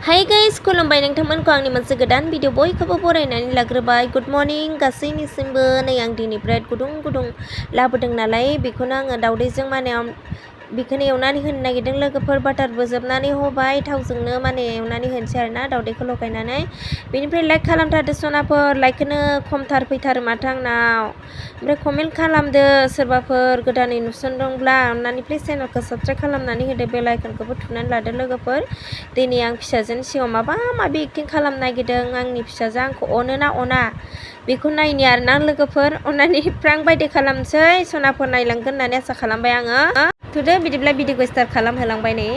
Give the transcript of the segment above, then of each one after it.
Hi guys खुलुमबाय नोंथांमोनखौ आंनि मोनसे गोदान भिडिअ बयखौबो बरायनानै लाग्रोबाय। गुड मर्निं गासैनिसिमबो। नै आं दिनै ब्रेड गुदुं गुदुं लाबोदों नालाय बेखौनो आङो दावदैजों बेखौनो एवनानै होनो नागिरदों लोगोफोर। बाटारबो जोबनानै होबाय, थावजोंनो एवनानै होनोसै आरोना दावदैखौ लगायनानै। बेनिफ्राय लाइक खालामथारदो सनाफोर, लाइकखौनो खमथार फैथारो माथो आंनाव। ओमफ्राय कमेन्ट खालामदो सोरबाफोर गोदानै नुसनदोंब्ला अननानै प्लिज चेनेलखौ साबस्क्राइब खालामनानै होदो, बेल आइकनखौबो थुनानै लादो लोगोफोर। दिनै आं फिसाजोनि सिगाङाव माबा माबि एक्टिं खालामनो नागिरदों। आंनि फिसाजोआ आंखौ अनो ना अना बेखौ नायनि आरोना लोगोफोर। अननानै प्रांक बायदि खालामसै, सनाफोर नायलांगोन होननानै आसा खालामबाय आङो। थुदो बिदिब्ला भिडिअखौ स्टार्ट खालामहोलांबाय नै।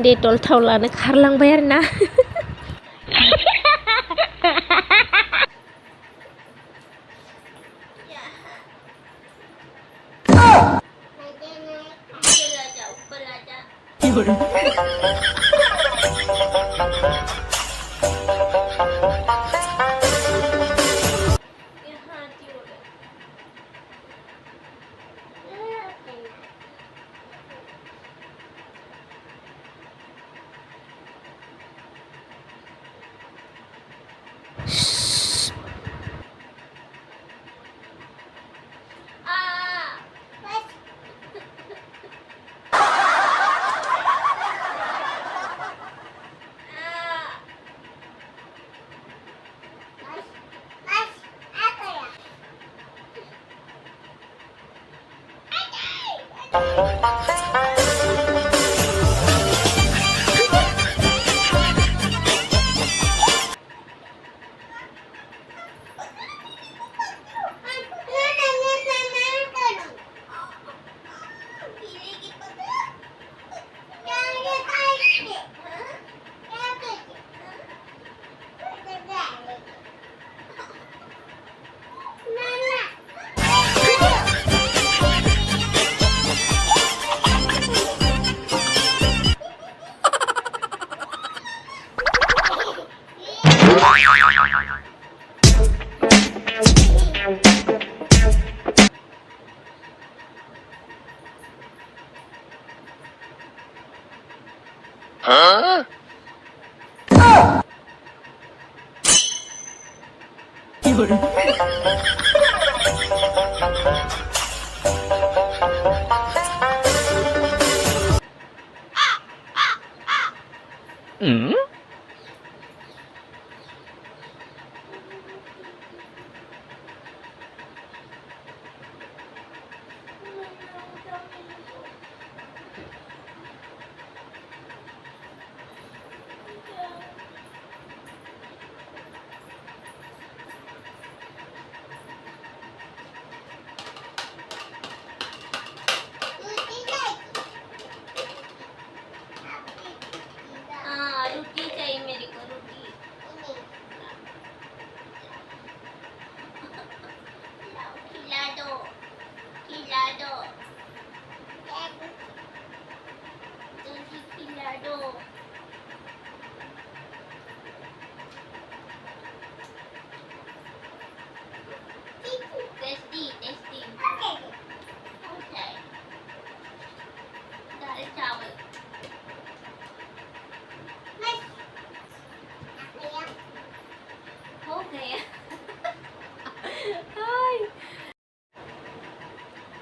डेटल थाव लानो खारलांबाय आरोना।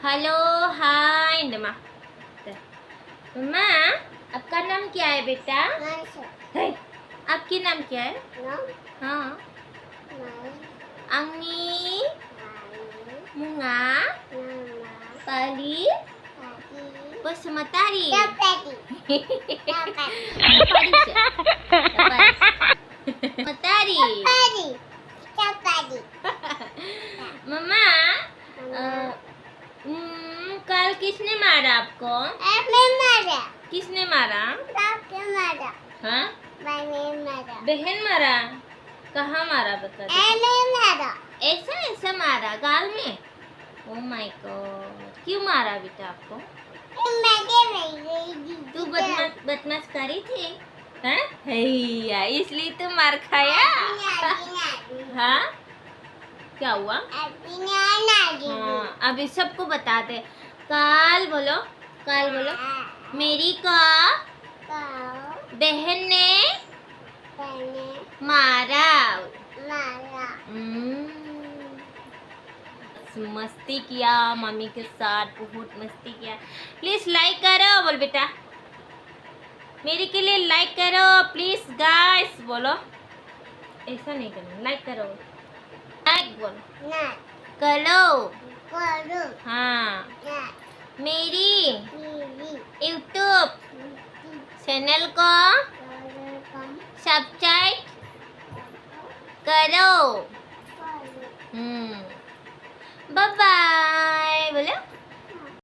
हेलो हाय मम्मा, आपका नाम क्या है बेटा? है, आपकी नाम क्या है? हाँ, अंगी, मुंगा, परी, बसमतारी, मतारी। मम्मा, कल किसने मारा आपको? आपने मारा। किसने मारा? आपने मारा। हाँ? बहन मारा। बहन मारा? कहाँ मारा बता? मैंने मारा। ऐसा ऐसा मारा गाल में? ओह माय गॉड, क्यों मारा बेटा आपको? तू बदमाश करी थी, हैं? हैया, इसलिए तो मार खाया। हाँ, क्या हुआ? हाँ, अभी सबको बता दे। काल बोलो, काल बोलो। मेरी का बहन ने मारा। मस्ती किया मम्मी के साथ, बहुत मस्ती किया। प्लीज लाइक करो बोल बेटा, मेरे के लिए लाइक करो प्लीज गाइस, बोलो। ऐसा नहीं करना, लाइक करो, लाइक बोलो, करो। हाँ, मेरी यूट्यूब चैनल को सब्सक्राइब करो। Bye bye.